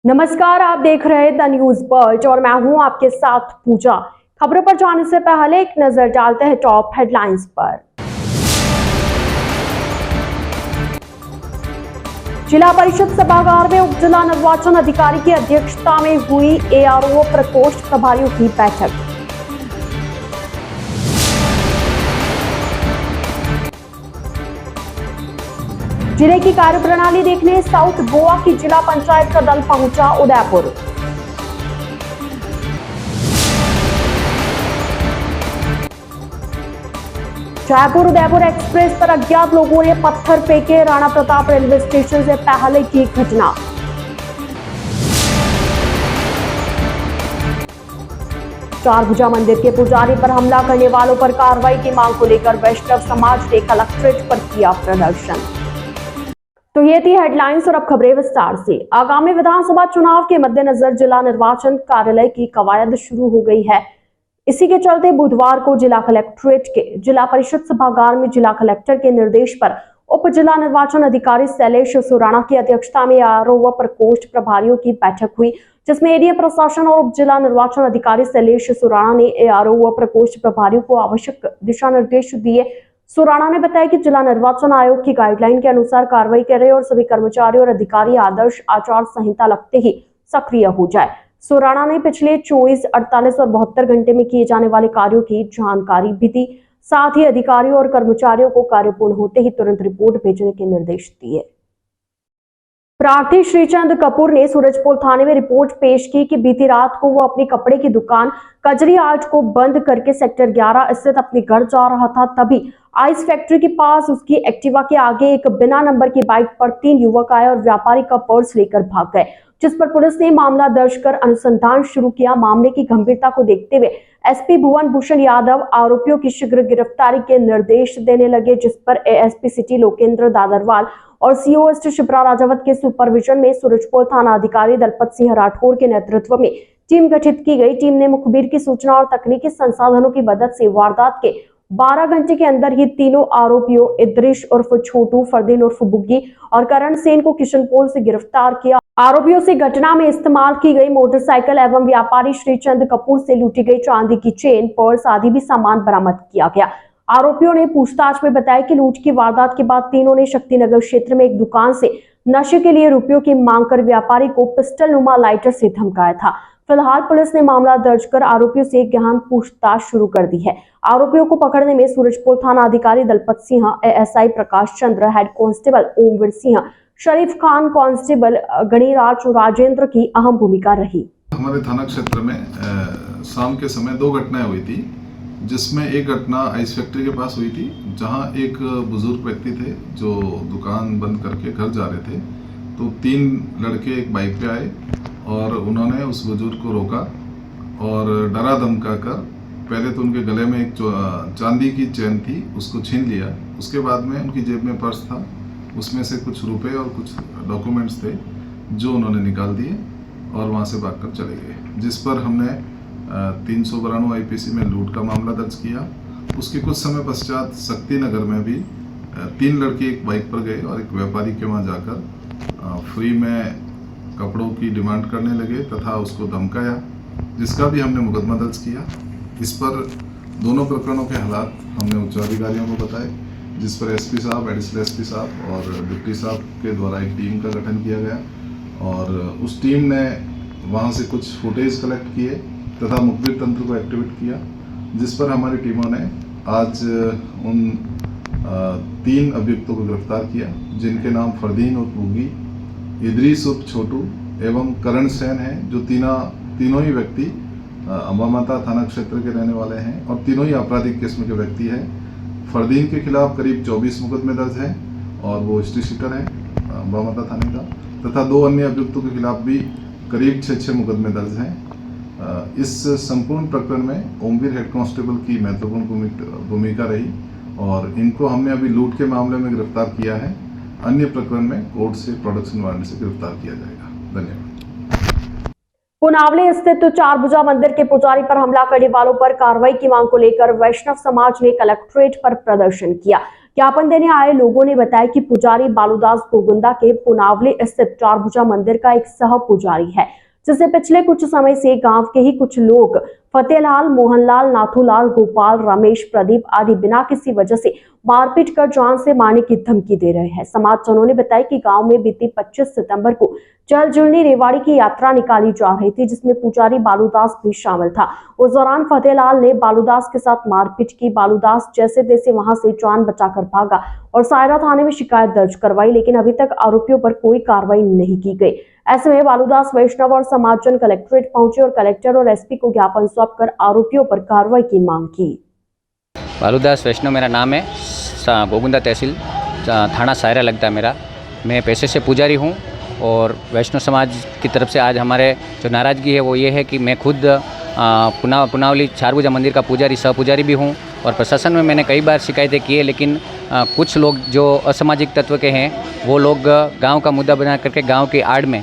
नमस्कार, आप देख रहे हैं द न्यूज बर्ड और मैं हूं आपके साथ पूजा। खबरों पर जाने से पहले एक नजर डालते हैं टॉप हेडलाइंस पर। जिला परिषद सभागार में उप जिला निर्वाचन अधिकारी की अध्यक्षता में हुई एआरओ प्रकोष्ठ प्रभारियों की बैठक। जिले की कार्यप्रणाली देखने साउथ गोवा की जिला पंचायत का दल पहुंचा उदयपुर। जयपुर उदयपुर एक्सप्रेस पर अज्ञात लोगों ने पत्थर फेंके, राणा प्रताप रेलवे स्टेशन से पहले की घटना। चारभुजा मंदिर के पुजारी पर हमला करने वालों पर कार्रवाई की मांग को लेकर वैष्णव समाज ने कलेक्ट्रेट पर किया प्रदर्शन। तो ये थी हेडलाइंस और अब खबरें विस्तार से। आगामी विधानसभा चुनाव के मद्देनजर जिला निर्वाचन कार्यालय की कवायद शुरू हो गई है। इसी के चलते बुधवार को जिला कलेक्ट्रेट के जिला परिषद सभागार में जिला कलेक्टर के निर्देश पर उप जिला निर्वाचन अधिकारी शैलेश सुराणा की अध्यक्षता में आरओ व प्रकोष्ठ प्रभारियों की बैठक हुई, जिसमें एडीए प्रशासन और उप जिला निर्वाचन अधिकारी शैलेश सुराणा ने एआरओ व प्रकोष्ठ प्रभारियों को आवश्यक दिशा निर्देश दिए। सुराणा ने बताया कि जिला निर्वाचन आयोग की गाइडलाइन के अनुसार कार्रवाई करें और सभी कर्मचारी और अधिकारी आदर्श आचार संहिता लगते ही सक्रिय हो जाए। सुराणा ने पिछले 24, 48 और 72 घंटे में किए जाने वाले कार्यों की जानकारी भी दी। साथ ही अधिकारियों और कर्मचारियों को कार्य पूर्ण होते ही तुरंत रिपोर्ट भेजने के निर्देश दिए। प्रार्थी श्रीचंद कपूर ने सूरजपोल थाने में रिपोर्ट पेश की कि बीती रात को वो अपनी कपड़े की दुकान कजरी आर्ट को बंद करके सेक्टर 11 स्थित अपने घर जा रहा था। तभी आइस फैक्ट्री के पास उसकी एक्टिवा के आगे एक बिना नंबर की बाइक पर 3 युवक आए और व्यापारी का पर्स लेकर भाग गए, जिस पर पुलिस ने मामला दर्ज कर अनुसंधान शुरू किया। मामले की गंभीरता को देखते हुए एसपी भुवन भूषण यादव आरोपियों की शीघ्र गिरफ्तारी के निर्देश देने लगे, जिस पर एएसपी सिटी लोकेंद्र दादरवाल और सीओ एसटी शिप्रा राजावत के सुपरविजन में सूरजपोल थाना अधिकारी दलपत सिंह राठौर के नेतृत्व में टीम गठित की गई। टीम ने मुखबिर की सूचना और तकनीकी संसाधनों की मदद से वारदात के 12 घंटे के अंदर ही तीनों आरोपियों इद्रिश उर्फ छोटू, फरदीन उर्फ बुग्गी और करण सेन को किशनपोल से गिरफ्तार किया। आरोपियों से घटना में इस्तेमाल की गई मोटरसाइकिल एवं व्यापारी श्रीचंद कपूर से लूटी गई चांदी की चेन, पर्स आदि भी सामान बरामद किया गया। आरोपियों ने पूछताछ में बताया कि लूट की वारदात के बाद तीनों ने शक्तिनगर क्षेत्र में एक दुकान से नशे के लिए रुपयों की मांग कर व्यापारी को पिस्टल नुमा लाइटर से धमकाया था। फिलहाल पुलिस ने मामला दर्ज कर आरोपियों से गहन पूछताछ शुरू कर दी है। आरोपियों को पकड़ने में सूरजपोल थाना अधिकारी Dalpat Singh, ASI Prakash Chandra, head constable Omveer Singh, शरीफ खान, कांस्टेबल गणिराज राजेंद्र की अहम भूमिका रही। हमारे थाना क्षेत्र में शाम के समय 2 घटनाएं हुई थी, जिसमें एक घटना आइस फैक्ट्री के पास हुई थी, जहां एक बुजुर्ग व्यक्ति थे जो दुकान बंद करके घर जा रहे थे। तो 3 लड़के एक बाइक पे आए और उन्होंने उस बुजुर्ग को रोका और डरा धमका कर पहले तो उनके गले में एक चांदी की चेन थी, उसको छीन लिया। उसके बाद में उनकी जेब में पर्स था, उसमें से कुछ रुपए और कुछ डॉक्यूमेंट्स थे जो उन्होंने निकाल दिए और वहाँ से भागकर चले गए, जिस पर हमने 392 आईपीसी में लूट का मामला दर्ज किया। उसके कुछ समय पश्चात शक्तिनगर में भी 3 लड़के एक बाइक पर गए और एक व्यापारी के वहाँ जाकर फ्री में कपड़ों की डिमांड करने लगे तथा उसको धमकाया, जिसका भी हमने मुकदमा दर्ज किया। इस पर दोनों प्रकरणों के हालात हमने उच्चाधिकारियों को बताए, जिस पर एसपी साहब, एडिशनल एसपी साहब और डिप्टी साहब के द्वारा एक टीम का गठन किया गया और उस टीम ने वहाँ से कुछ फुटेज कलेक्ट किए तथा मुखबिर तंत्र को एक्टिवेट किया, जिस पर हमारी टीमों ने आज उन 3 अभियुक्तों को गिरफ्तार किया, जिनके नाम फरदीन उर्फ बुग्गी, इद्रीस उर्फ छोटू एवं करण सेन हैं, जो तीनों ही व्यक्ति अंबामाता थाना क्षेत्र के रहने वाले हैं और तीनों ही आपराधिक किस्म के व्यक्ति हैं। फरदीन के खिलाफ करीब 24 मुकदमे दर्ज हैं और वो हिस्ट्री शीटर हैं अंबामाता थाने का, तथा 2 अन्य अभियुक्तों के खिलाफ भी करीब 6 मुकदमे दर्ज हैं। इस संपूर्ण प्रकरण में ओमवीर हेड कांस्टेबल की महत्वपूर्ण भूमिका रही और इनको हमने अभी लूट के मामले में गिरफ्तार किया है। अन्य प्रकरण में कोर्ट से प्रोडक्शन वारंट से गिरफ्तार किया जाएगा। धन्यवाद। पुनावले स्थित चारभुजा मंदिर के पुजारी पर हमला करने वालों पर कार्रवाई की मांग को लेकर वैष्णव समाज ने कलेक्ट्रेट पर प्रदर्शन किया, ज्ञापन देने आए लोगों ने बताया कि पुजारी बालूदास गोगुंदा के पुनावली स्थित चारभुजा मंदिर का एक सह पुजारी है, जिसे पिछले कुछ समय से गांव के ही कुछ लोग फतेहलाल, मोहनलाल, नाथूलाल, गोपाल, रमेश, प्रदीप आदि बिना किसी वजह से मारपीट कर जान से मारने की धमकी दे रहे हैं। समाजजनों ने बताया कि गांव में बीती 25 सितंबर को चल जुलनी रेवाड़ी की यात्रा निकाली जा रही थी, जिसमें पुजारी बालूदास भी शामिल था। उस दौरान फतेहलाल ने बालूदास के साथ मारपीट की। बालूदास जैसे तैसे वहां से जान बचाकर भागा और सायरा थाने में शिकायत दर्ज करवाई, लेकिन अभी तक आरोपियों पर कोई कार्रवाई नहीं की गई। ऐसे में बालूदास वैष्णव और समाजजन कलेक्ट्रेट पहुंचे और कलेक्टर और एसपी को ज्ञापन सौंपकर आरोपियों पर कार्रवाई की मांग की। बालूदास वैष्णव मेरा नाम है, गोगुंदा तहसील थाना सायरा लगता है मेरा। मैं पेशे से पुजारी हूँ और वैष्णव समाज की तरफ से आज हमारे जो नाराज़गी है वो ये है कि मैं खुद पुनावली चारभुजा मंदिर का पुजारी सह पुजारी भी हूँ और प्रशासन में मैंने कई बार शिकायतें की है, लेकिन कुछ लोग जो असामाजिक तत्व के हैं वो लोग गांव का मुद्दा बना करके गांव की आड़ में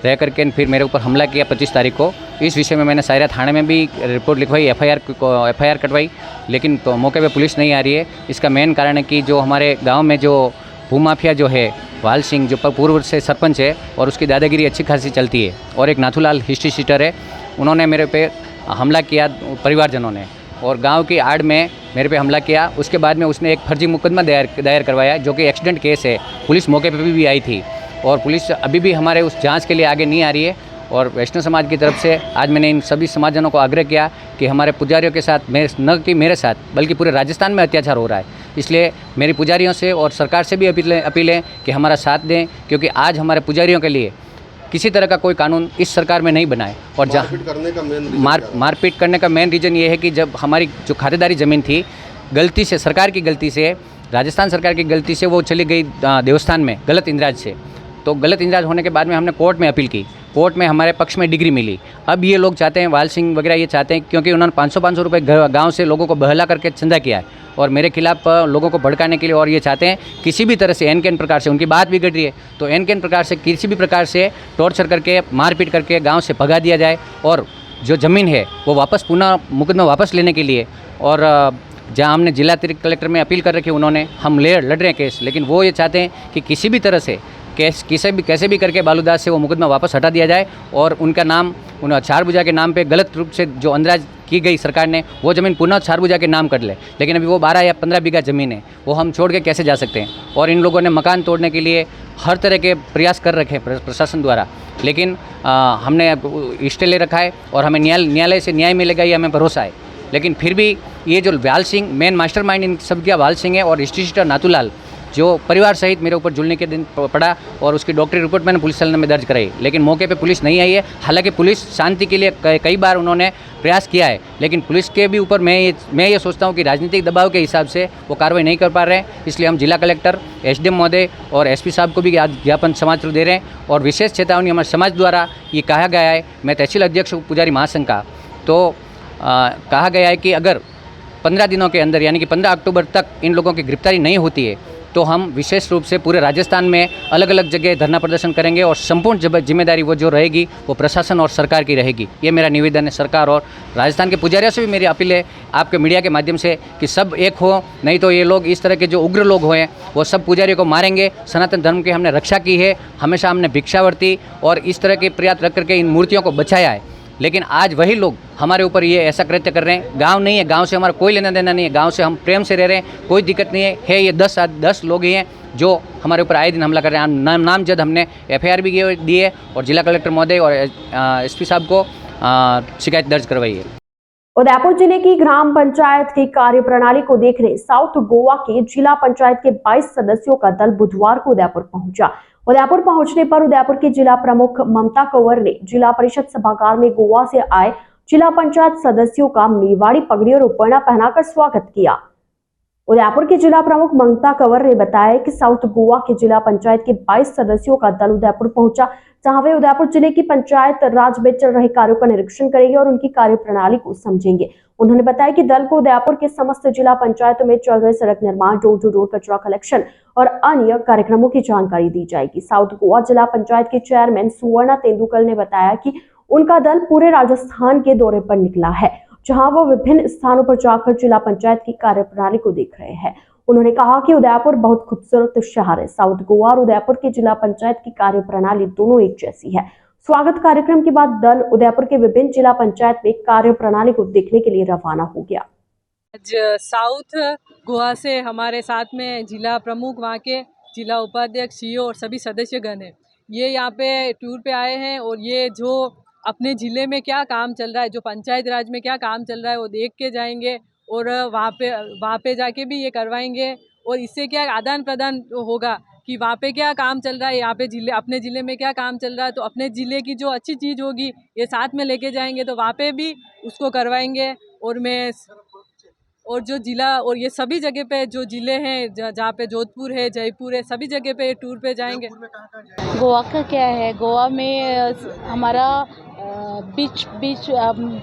रह करके फिर मेरे ऊपर हमला किया 25 तारीख को। इस विषय में मैंने सायरा थाने में भी रिपोर्ट लिखवाई, एफआईआर कटवाई, लेकिन तो मौके पे पुलिस नहीं आ रही है। इसका मेन कारण है कि जो हमारे गांव में जो भूमाफिया जो है वाल सिंह, जो पूर्व से सरपंच है और उसकी दादागिरी अच्छी खासी चलती है, और एक नाथूलाल हिस्ट्री शीटर है, उन्होंने मेरे पे हमला किया परिवारजनों ने और गांव की आड़ में मेरे पे हमला किया। उसके बाद में उसने एक फर्जी मुकदमा दायर करवाया जो कि एक्सीडेंट केस है। पुलिस मौके पे भी आई थी और पुलिस अभी भी हमारे उस जांच के लिए आगे नहीं आ रही है। और वैष्णव समाज की तरफ से आज मैंने इन सभी समाजजनों को आग्रह किया कि हमारे पुजारियों के साथ न कि मेरे साथ बल्कि पूरे राजस्थान में अत्याचार हो रहा है, इसलिए मेरी पुजारियों से और सरकार से भी अपील है कि हमारा साथ दें, क्योंकि आज हमारे पुजारियों के लिए किसी तरह का कोई कानून इस सरकार में नहीं बना है। और मारपीट करने का मेन रीज़न ये है कि जब हमारी जो खातेदारी ज़मीन थी गलती से, सरकार की गलती से, राजस्थान सरकार की गलती से वो चली गई देवस्थान में गलत इंदराज से। तो गलत इंदराज होने के बाद में हमने कोर्ट में अपील की, कोर्ट में हमारे पक्ष में डिग्री मिली। अब ये लोग चाहते हैं, वाल सिंह वगैरह ये चाहते हैं, क्योंकि उन्होंने 500 रुपये गांव से लोगों को बहला करके चंदा किया है और मेरे खिलाफ लोगों को भड़काने के लिए, और ये चाहते हैं किसी भी तरह से एन केन प्रकार से, उनकी बात बिगड़ रही है तो एन केन प्रकार से किसी भी प्रकार से टॉर्चर करके मारपीट करके गाँव से भगा दिया जाए और जो ज़मीन है वो वापस पुनः मुकदमा वापस लेने के लिए। और जहाँ हमने जिला अतिरिक्त कलेक्टर में अपील कर रखी उन्होंने, हम लड़ रहे हैं केस, लेकिन वो ये चाहते हैं कि किसी भी तरह से कैसे भी करके बालूदास से वो मुकदमा वापस हटा दिया जाए और उनका नाम उन चारभुजा के नाम पे गलत रूप से जो अंदराज की गई सरकार ने, वो ज़मीन पुनः चारभुजा के नाम कर ले। लेकिन अभी वो 12 या 15 बीघा ज़मीन है, वो हम छोड़ के कैसे जा सकते हैं। और इन लोगों ने मकान तोड़ने के लिए हर तरह के प्रयास कर रखे हैं प्रशासन द्वारा, लेकिन हमने स्टे ले रखा है और हमें न्यायालय से न्याय मिलेगा ये हमें भरोसा है। लेकिन फिर भी ये जो वाल सिंह मेन मास्टरमाइंड इन सब का वाल सिंह है और हिस्ट्री शीटर नाथूलाल, जो परिवार सहित मेरे ऊपर जुलने के दिन पड़ा और उसकी डॉक्टरी रिपोर्ट मैंने पुलिस थाने में दर्ज कराई, लेकिन मौके पे पुलिस नहीं आई है। हालांकि पुलिस शांति के लिए कई बार उन्होंने प्रयास किया है, लेकिन पुलिस के भी ऊपर मैं ये सोचता हूँ कि राजनीतिक दबाव के हिसाब से वो कार्रवाई नहीं कर पा रहे हैं। इसलिए हम जिला कलेक्टर, एसडीएम महोदय और एसपी साहब को भी आज ज्ञापन समाज थ्रू दे रहे हैं और विशेष चेतावनी हमारे समाज द्वारा ये कहा गया है। मैं तहसील अध्यक्ष पुजारी महासंघ का, तो कहा गया है कि अगर 15 दिनों के अंदर यानी कि 15 अक्टूबर तक इन लोगों की गिरफ्तारी नहीं होती है तो हम विशेष रूप से पूरे राजस्थान में अलग अलग जगह धरना प्रदर्शन करेंगे और संपूर्ण जिम्मेदारी वो जो रहेगी वो प्रशासन और सरकार की रहेगी। ये मेरा निवेदन है सरकार और राजस्थान के पुजारियों से भी मेरी अपील है आपके मीडिया के माध्यम से कि सब एक हो, नहीं तो ये लोग इस तरह के जो उग्र लोग हुए वो सब पुजारियों को मारेंगे। सनातन धर्म की हमने रक्षा की है, हमेशा हमने भिक्षावर्ती और इस तरह के प्रयास रख करके इन मूर्तियों को बचाया है, लेकिन आज वही लोग हमारे ऊपर ये ऐसा कृत्य कर रहे हैं। गांव नहीं है, गांव से हमारा कोई लेना देना नहीं है, गांव से हम प्रेम से रह रहे हैं, कोई दिक्कत नहीं है। ये 10 लोग ही हैं जो हमारे ऊपर आए दिन हमला कर रहे हैं। नामजद हमने एफआईआर भी दी है और जिला कलेक्टर महोदय और एसपी साहब को शिकायत दर्ज करवाई है। उदयपुर जिले की ग्राम पंचायत की कार्यप्रणाली को देखने साउथ गोवा के जिला पंचायत के 22 सदस्यों का दल बुधवार को उदयपुर पहुंचा। उदयपुर पहुंचने पर उदयपुर की जिला प्रमुख ममता कंवर ने जिला परिषद सभागार में गोवा से आए जिला पंचायत सदस्यों का मेवाड़ी पगड़ी और उपरना पहनाकर स्वागत किया। उदयपुर की जिला प्रमुख ममता कंवर ने बताया कि साउथ गोवा के जिला पंचायत के 22 सदस्यों का दल उदयपुर पहुंचा, जहां वे उदयपुर जिले की पंचायत राज में चल रहे कार्यों का निरीक्षण करेंगे और उनकी कार्यप्रणाली को समझेंगे। उन्होंने बताया कि दल को उदयपुर के समस्त जिला पंचायतों में चल रहे सड़क निर्माण, डोर टू डोर कचरा कलेक्शन और अन्य कार्यक्रमों की जानकारी दी जाएगी। साउथ गोवा जिला पंचायत के चेयरमैन सुवर्णा तेंदुलकर ने बताया कि उनका दल पूरे राजस्थान के दौरे पर निकला है, जहां वो विभिन्न स्थानों पर जाकर जिला पंचायत की कार्यप्रणाली को देख रहे हैं। उन्होंने कहा कि उदयपुर बहुत खूबसूरत शहर है। साउथ गोवा और उदयपुर की जिला पंचायत की कार्यप्रणाली दोनों एक जैसी है। स्वागत कार्यक्रम के बाद दल उदयपुर के विभिन्न जिला पंचायत में कार्यप्रणाली को देखने के लिए रवाना हो गया। आज साउथ गोवा से हमारे साथ में जिला प्रमुख, वहाँ के जिला उपाध्यक्ष, सीईओ और सभी सदस्यगण हैं। ये यहाँ पे टूर पे आए हैं और ये जो अपने ज़िले में क्या काम चल रहा है, जो पंचायत राज में क्या काम चल रहा है, वो देख के जाएंगे और वहाँ पे जाके भी ये करवाएंगे। और इससे क्या आदान प्रदान होगा कि वहाँ पे क्या काम चल रहा है, यहाँ पे अपने ज़िले में क्या काम चल रहा है, तो अपने ज़िले की जो अच्छी चीज़ होगी ये साथ में लेके जाएंगे, तो वहाँ पे भी उसको करवाएंगे। और जो ज़िला और ये सभी जगह पे जो ज़िले हैं, जहाँ पे जोधपुर है, जयपुर है, सभी जगह पे टूर पे जाएंगे। गोवा का क्या है, गोवा में हमारा बीच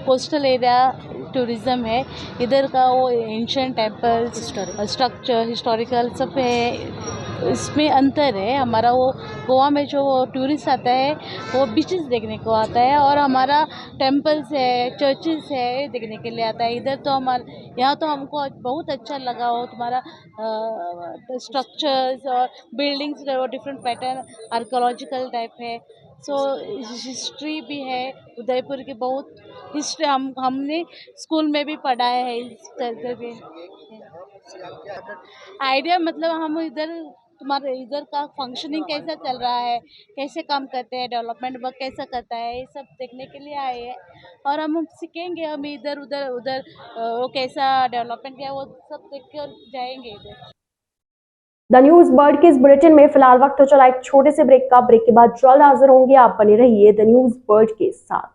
कोस्टल एरिया टूरिज़्म है। इधर का वो एंशिएंट टेम्पल्स, स्ट्रक्चर, हिस्टोरिकल सब है। इसमें अंतर है। हमारा वो गोवा में जो टूरिस्ट आता है वो बीचेस देखने को आता है और हमारा टेम्पल्स है, चर्चेस है देखने के लिए आता है। इधर तो यहाँ तो हमको बहुत अच्छा लगा। हो तुम्हारा स्ट्रक्चर्स और buildings different pattern archaeological type है। सो हिस्ट्री भी है उदयपुर की, बहुत हिस्ट्री हमने स्कूल में भी पढ़ा है। इस तरह पे आइडिया मतलब हम इधर का फंक्शनिंग कैसा चल रहा है, कैसे काम करते हैं, डेवलपमेंट वर्क कैसा करता है, ये सब देखने के लिए आए हैं। और हम सीखेंगे, हम इधर उधर वो कैसा डेवलपमेंट किया वो सब देख कर जाएंगे इधर। द न्यूज बर्ड के इस बुलेटिन में फिलहाल वक्त हो चला एक छोटे से ब्रेक का। ब्रेक के बाद जल्द हाजिर होंगे। आप बने रहिए द न्यूज बर्ड के साथ।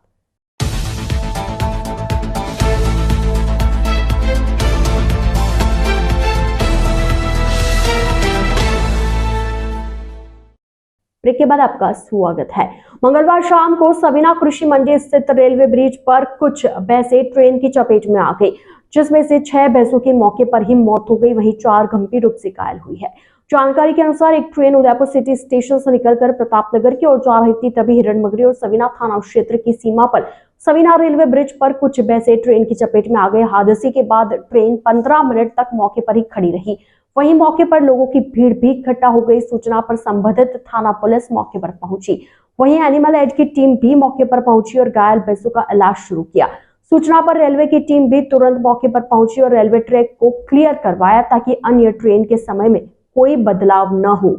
ब्रेक के बाद आपका स्वागत है। मंगलवार शाम को सवीना कृषि मंडी स्थित रेलवे ब्रिज पर कुछ भैंसें ट्रेन की चपेट में आ गई, जिसमें से 6 भैंसों की मौके पर ही मौत हो गई, वहीं 4 गंभीर रूप से घायल हुई है। जानकारी के अनुसार एक ट्रेन उदयपुर सिटी स्टेशन से निकलकर प्रतापनगर की ओर जा रही थी, तभी हिरणमगरी और सवीना थाना क्षेत्र की सीमा पर सवीना रेलवे ब्रिज पर कुछ भैंसें ट्रेन की चपेट में आ गए। हादसे के बाद ट्रेन 15 मिनट तक मौके पर ही खड़ी रही। वहीं मौके पर लोगों की भीड़ भी इकट्ठा हो गई। सूचना पर संबंधित थाना पुलिस मौके पर पहुंची। वहीं एनिमल एड की टीम भी मौके पर पहुंची और घायल भैंसों का इलाज शुरू किया। सूचना पर रेलवे की टीम भी तुरंत मौके पर पहुंची और रेलवे ट्रैक को क्लियर करवाया ताकि अन्य ट्रेन के समय में कोई बदलाव न हो।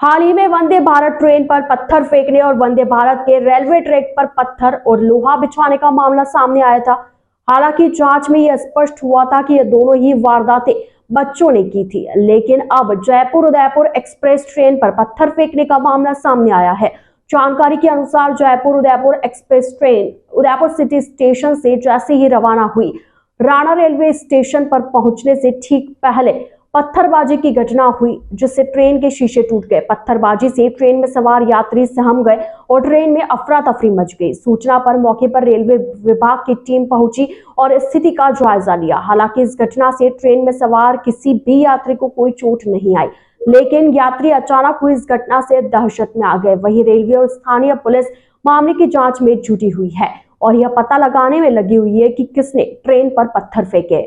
हाल ही में वंदे भारत ट्रेन पर पत्थर फेंकने और वंदे भारत के रेलवे ट्रैक पर पत्थर और लोहा बिछाने का मामला सामने आया था। हालांकि जांच में यह स्पष्ट हुआ था कि ये दोनों ही वारदातें बच्चों ने की थी, लेकिन अब जयपुर उदयपुर एक्सप्रेस ट्रेन पर पत्थर फेंकने का मामला सामने आया है। जानकारी के अनुसार Jaipur Udaipur express train Udaipur city station से जैसे ही रवाना हुई, राणा रेलवे स्टेशन पर पहुंचने से ठीक पहले पत्थरबाजी की घटना हुई, जिससे ट्रेन के शीशे टूट गए। पत्थरबाजी से ट्रेन में सवार यात्री सहम गए और ट्रेन में अफरा तफरी मच गई। सूचना पर मौके पर रेलवे विभाग की टीम पहुंची और स्थिति का जायजा लिया। हालांकि इस घटना से ट्रेन में सवार किसी भी यात्री को कोई चोट नहीं आई, लेकिन यात्री अचानक हुई इस घटना से दहशत में आ गए। वहीं रेलवे और स्थानीय पुलिस मामले की जांच में जुटी हुई है और यह पता लगाने में लगी हुई है कि किसने ट्रेन पर पत्थर फेंके।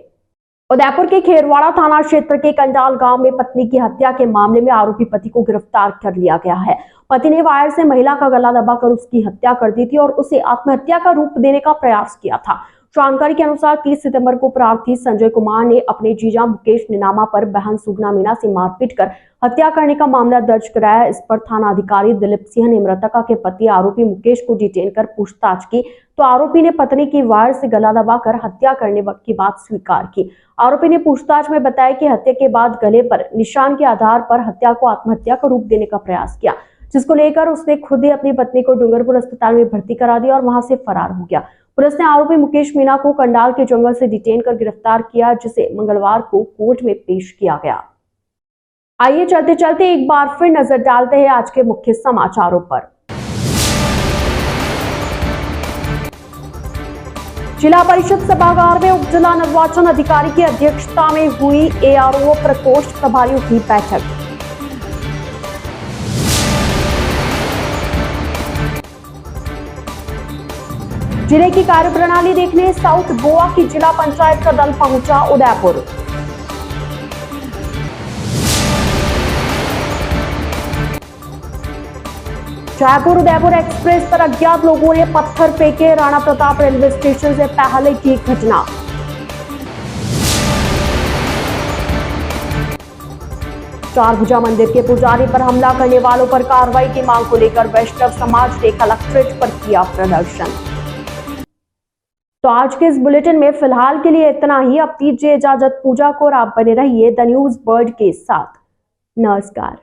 उदयपुर के खेरवाड़ा थाना क्षेत्र के कंडाल गांव में पत्नी की हत्या के मामले में आरोपी पति को गिरफ्तार कर लिया गया है। पति ने वायर से महिला का गला दबाकर उसकी हत्या कर दी थी और उसे आत्महत्या का रूप देने का प्रयास किया था। जानकारी के अनुसार 30 सितंबर को प्रार्थी संजय कुमार ने अपने जीजा मुकेश निनामा पर बहन सुगना मीना से मारपीट कर हत्या करने का मामला दर्ज कराया। इस पर थाना अधिकारी दिलीप सिंह ने मृतका के पति आरोपी मुकेश को डिटेन कर पूछताछ की, तो आरोपी ने पत्नी की वायर से गला दबाकर हत्या करने की बात स्वीकार की। आरोपी ने पूछताछ में बताया कि हत्या के बाद गले पर निशान के आधार पर हत्या को आत्महत्या का रूप देने का प्रयास किया, जिसको लेकर उसने खुद ही अपनी पत्नी को डूंगरपुर अस्पताल में भर्ती करा दिया और वहां से फरार हो गया। पुलिस ने आरोपी मुकेश मीना को कंडाल के जंगल से डिटेन कर गिरफ्तार किया, जिसे मंगलवार को कोर्ट में पेश किया गया। आइए चलते चलते एक बार फिर नजर डालते हैं आज के मुख्य समाचारों पर। जिला परिषद सभागार में उप जिला निर्वाचन अधिकारी की अध्यक्षता में हुई एआरओ प्रकोष्ठ प्रभारियों की बैठक। जिले की कार्यप्रणाली देखने साउथ गोवा की जिला पंचायत का दल पहुंचा उदयपुर। जयपुर उदयपुर एक्सप्रेस पर अज्ञात लोगों ने पत्थर फेंके, राणा प्रताप रेलवे स्टेशन से पहले की घटना। चारभुजा मंदिर के पुजारी पर हमला करने वालों पर कार्रवाई की मांग को लेकर वैष्णव समाज ने कलेक्ट्रेट पर किया प्रदर्शन। तो आज के इस बुलेटिन में फिलहाल के लिए इतना ही। अब दीजिए इजाजत पूजा को और आप बने रहिए द न्यूज वर्ल्ड के साथ। नमस्कार।